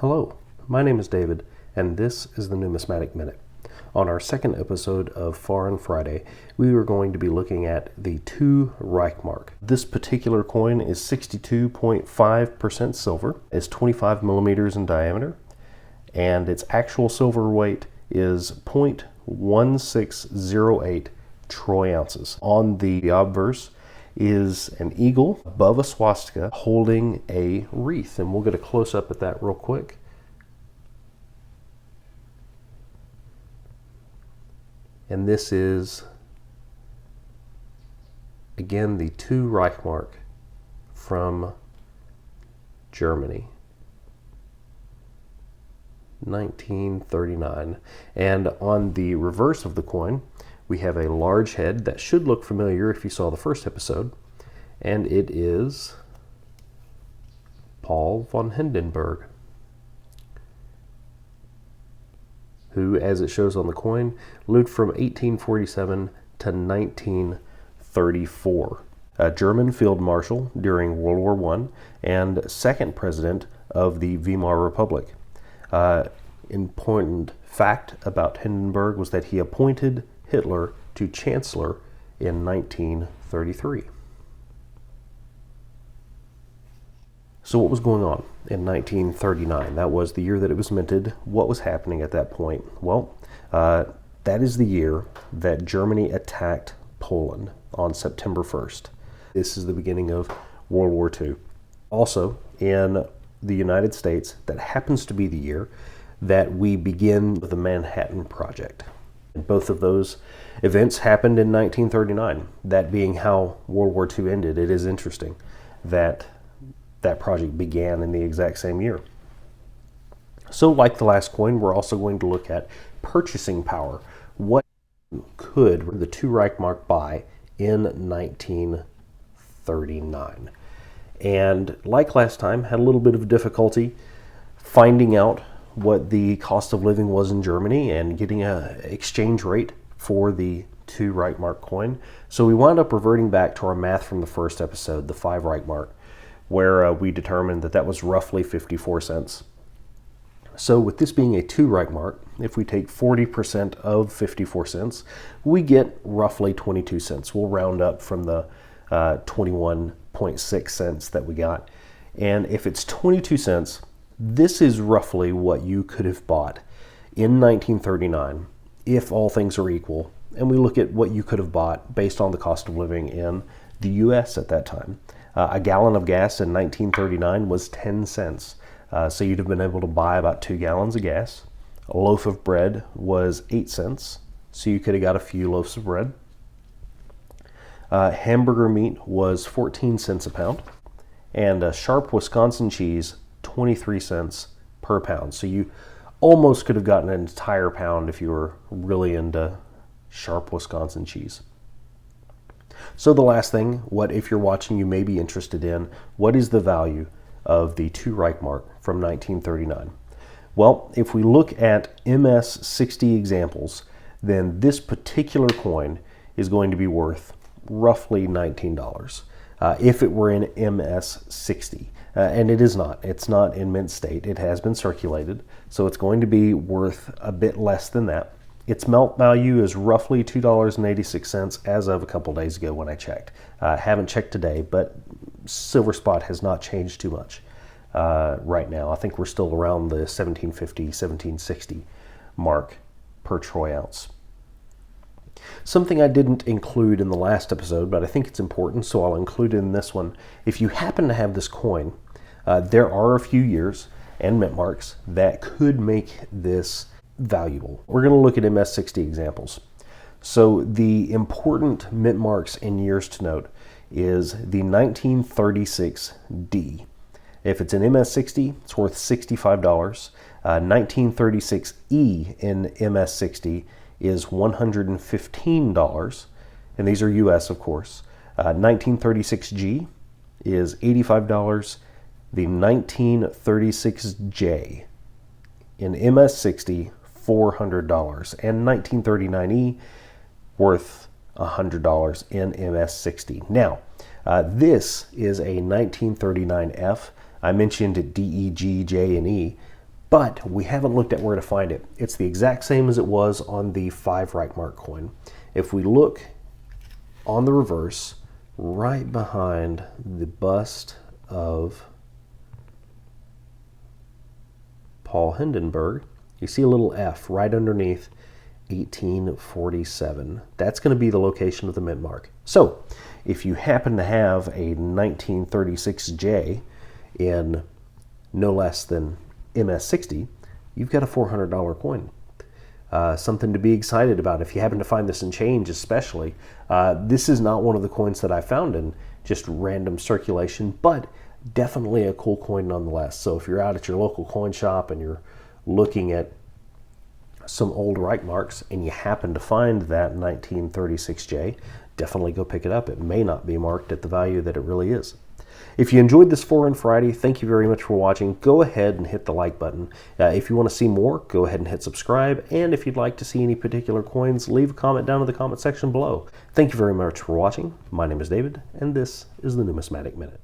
Hello, my name is David, and this is the Numismatic Minute. On our second episode of Foreign Friday, we are going to be looking at the 2 Reichsmark. This particular coin is 62.5% silver, is 25 millimeters in diameter, and its actual silver weight is 0.1608 troy ounces. On the obverse is an eagle above a swastika holding a wreath, and we'll get a close-up at that real quick. And this is, again, the 2 Reichsmark from Germany, 1939. And on the reverse of the coin, we have a large head that should look familiar if you saw the first episode, and it is Paul von Hindenburg, who, as it shows on the coin, lived from 1847 to 1934. A German field marshal during World War I and second president of the Weimar Republic. Important fact about Hindenburg was that he appointed Hitler to chancellor in 1933. So what was going on in 1939? That was the year that it was minted. What was happening at that point? Well, that is the year that Germany attacked Poland on September 1st. This is the beginning of World War II. Also, in the United States, that happens to be the year that we begin the Manhattan Project. Both of those events happened in 1939, that being how World War II ended. It is interesting that that project began in the exact same year. So like the last coin, we're also going to look at purchasing power. What could the 2 Reichsmark buy in 1939? And like last time, had a little bit of difficulty finding out what the cost of living was in Germany and getting an exchange rate for the 2 Reichsmark coin. So we wound up reverting back to our math from the first episode, the 5 Reichsmark, where we determined that that was roughly 54 cents. So with this being a 2 Reichsmark, if we take 40% of 54 cents, we get roughly 22 cents. We'll round up from the 21.6 cents that we got. And if it's 22 cents, this is roughly what you could have bought in 1939 if all things are equal. And we look at what you could have bought based on the cost of living in the US at that time. A gallon of gas in 1939 was 10 cents. So you'd have been able to buy about 2 gallons of gas. A loaf of bread was 8 cents. So you could have got a few loaves of bread. Hamburger meat was 14 cents a pound. And a sharp Wisconsin cheese, 23 cents per pound. So you almost could have gotten an entire pound if you were really into sharp Wisconsin cheese. So the last thing, what if you're watching, you may be interested in, what is the value of the 2 Reichsmark from 1939? Well, if we look at MS-60 examples, then this particular coin is going to be worth roughly $19 if it were in MS-60. And it is not. It's not in mint state. It has been circulated, so it's going to be worth a bit less than that. Its melt value is roughly $2.86 as of a couple days ago when I checked. Haven't checked today, but silver spot has not changed too much right now. I think we're still around the 1750, 1760 mark per troy ounce. Something I didn't include in the last episode, but I think it's important, so I'll include it in this one. If you happen to have this coin, there are a few years and mint marks that could make this valuable. We're going to look at MS-60 examples. So the important mint marks and years to note is the 1936D. If it's an MS-60, it's worth $65. 1936E in MS-60 is $115, and these are US, of course. 1936G is $85. The 1936J in MS-60, $400, and 1939E worth $100 in MS-60. Now, this is a 1939F. I mentioned D, E, G, J, and E, but we haven't looked at where to find it. It's the exact same as it was on the 5 Reichsmark coin. If we look on the reverse, right behind the bust of Paul Hindenburg, you see a little F right underneath 1847. That's going to be the location of the mint mark. So if you happen to have a 1936J in no less than MS60, you've got a $400 coin. Something to be excited about if you happen to find this in change, especially. This is not one of the coins that I found in just random circulation, but definitely a cool coin nonetheless. So if you're out at your local coin shop and you're looking at some old Reichsmarks and you happen to find that 1936J, definitely go pick it up. It may not be marked at the value that it really is. If you enjoyed this Foreign Friday, thank you very much for watching. Go ahead and hit the like button. If you want to see more, go ahead and hit subscribe. And if you'd like to see any particular coins, leave a comment down in the comment section below. Thank you very much for watching. My name is David, and this is the Numismatic Minute.